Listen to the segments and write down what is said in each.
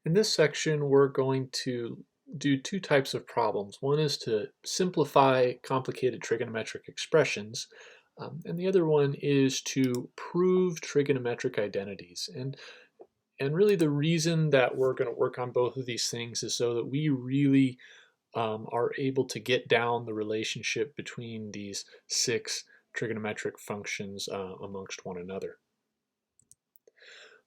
In this section, we're going to do two types of problems. One is to simplify complicated trigonometric expressions, and the other one is to prove trigonometric identities. And really the reason that we're going to work on both of these things is so that we really are able to get down the relationship between these six trigonometric functions amongst one another.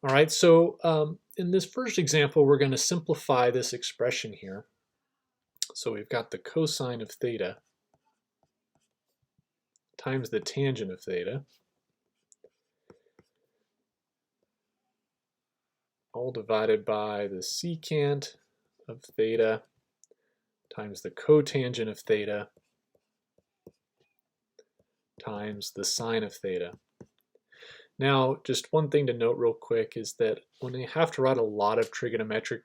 All right, so in this first example, we're going to simplify this expression here. So we've got the cosine of theta times the tangent of theta, all divided by the secant of theta times the cotangent of theta times the sine of theta. Now, just one thing to note real quick is that when you have to write a lot of trigonometric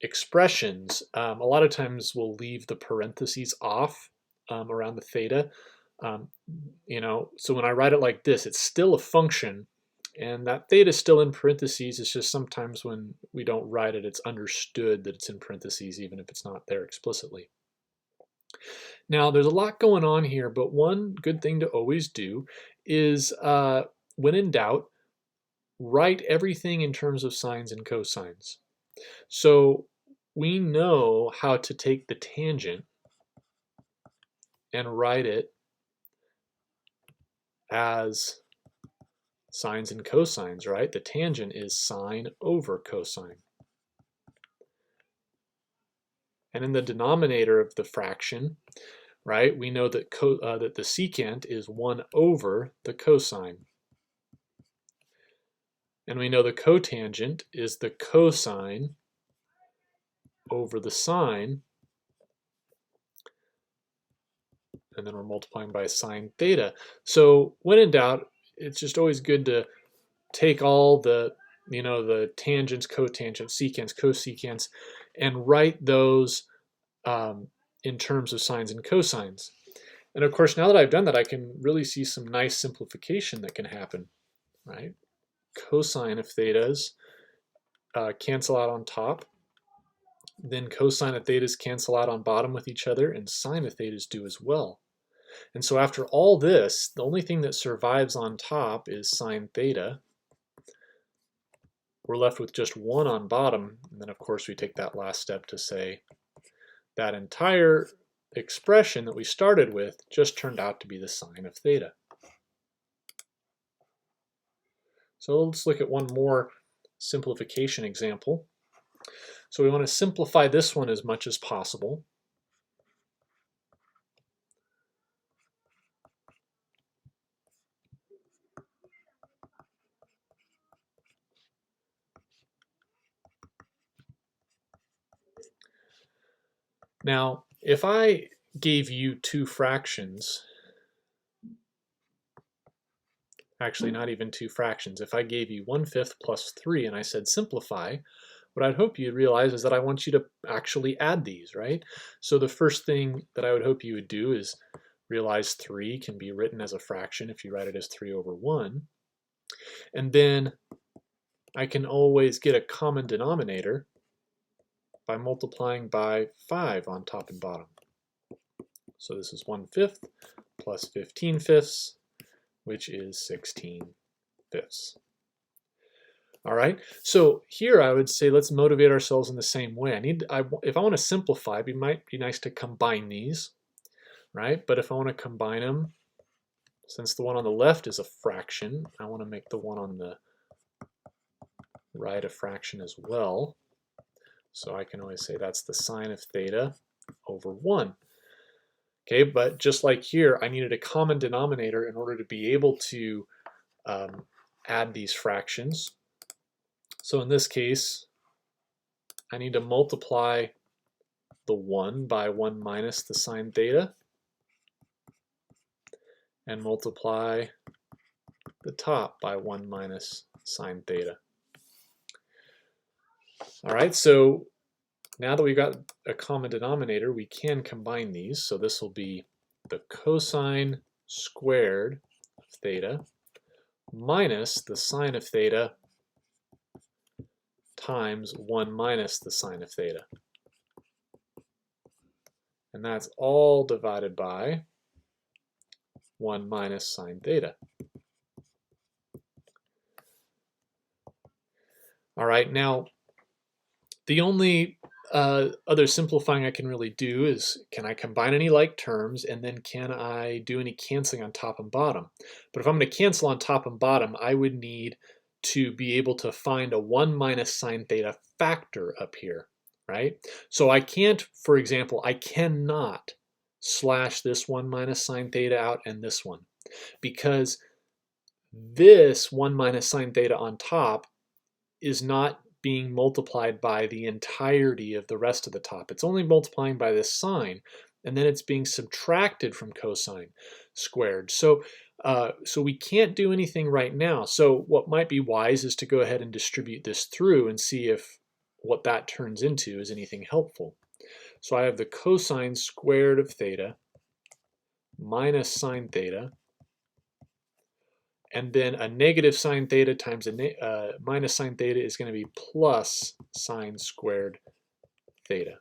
expressions, a lot of times we'll leave the parentheses off around the theta. So when I write it like this, it's still a function, and that theta is still in parentheses. It's just sometimes when we don't write it, it's understood that it's in parentheses, even if it's not there explicitly. Now, there's a lot going on here, but one good thing to always do is, when in doubt, write everything in terms of sines and cosines. So we know how to take the tangent and write it as sines and cosines, right? The tangent is sine over cosine. And in the denominator of the fraction, right, we know that, that the secant is 1 over the cosine. And we know the cotangent is the cosine over the sine. And then we're multiplying by sine theta. So when in doubt, it's just always good to take all the tangents, cotangents, secants, cosecants, and write those in terms of sines and cosines. And of course, now that I've done that, I can really see some nice simplification that can happen, right? Cosine of thetas cancel out on top. Then cosine of thetas cancel out on bottom with each other, and sine of thetas do as well. And so after all this, the only thing that survives on top is sine theta. We're left with just 1 on bottom, and then of course we take that last step to say that entire expression that we started with just turned out to be the sine of theta. So let's look at one more simplification example. So we want to simplify this one as much as possible. Now, if I gave you two fractions, actually not even two fractions, if I gave you 1/5 plus 3 and I said simplify, what I'd hope you'd realize is that I want you to actually add these, right? So the first thing that I would hope you would do is realize 3 can be written as a fraction if you write it as 3 over 1. And then I can always get a common denominator by multiplying by 5 on top and bottom. So this is 1/5 plus 15/5, which is 16/5. All right, so here I would say let's motivate ourselves in the same way. If I want to simplify, it might be nice to combine these, right? But if I want to combine them, since the one on the left is a fraction, I want to make the one on the right a fraction as well. So I can always say that's the sine of theta over 1. Okay, but just like here, I needed a common denominator in order to be able to add these fractions. So in this case, I need to multiply the 1 by 1 minus the sine theta and multiply the top by 1 minus sine theta. All right, so now that we've got a common denominator, we can combine these. So this will be the cosine squared of theta minus the sine of theta times 1 minus the sine of theta. And that's all divided by 1 minus sine theta. All right, now the only other simplifying I can really do is, can I combine any like terms, and then can I do any canceling on top and bottom? But if I'm going to cancel on top and bottom, I would need to be able to find a 1 minus sine theta factor up here, right? So I can't, for example, I cannot slash this 1 minus sine theta out and this one, because this 1 minus sine theta on top is not being multiplied by the entirety of the rest of the top. It's only multiplying by this sine, and then it's being subtracted from cosine squared. So we can't do anything right now. So what might be wise is to go ahead and distribute this through and see if what that turns into is anything helpful. So I have the cosine squared of theta minus sine theta, and then a negative sine theta times a minus sine theta is going to be plus sine squared theta.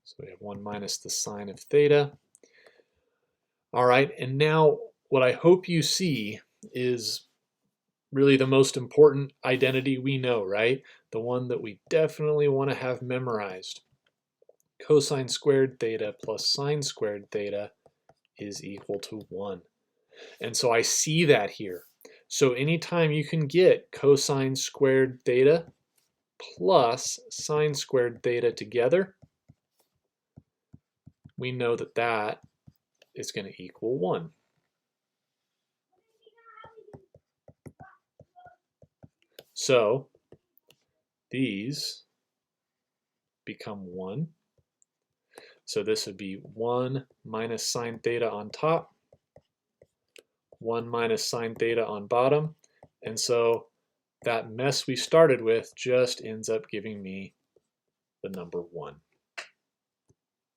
So we have 1 minus the sine of theta. All right, and now what I hope you see is really the most important identity we know, right? The one that we definitely want to have memorized. Cosine squared theta plus sine squared theta is equal to 1. And so I see that here. So anytime you can get cosine squared theta plus sine squared theta together, we know that that is going to equal 1. So these become 1. So this would be 1 minus sine theta on top, 1 minus sine theta on bottom. And so that mess we started with just ends up giving me the number 1.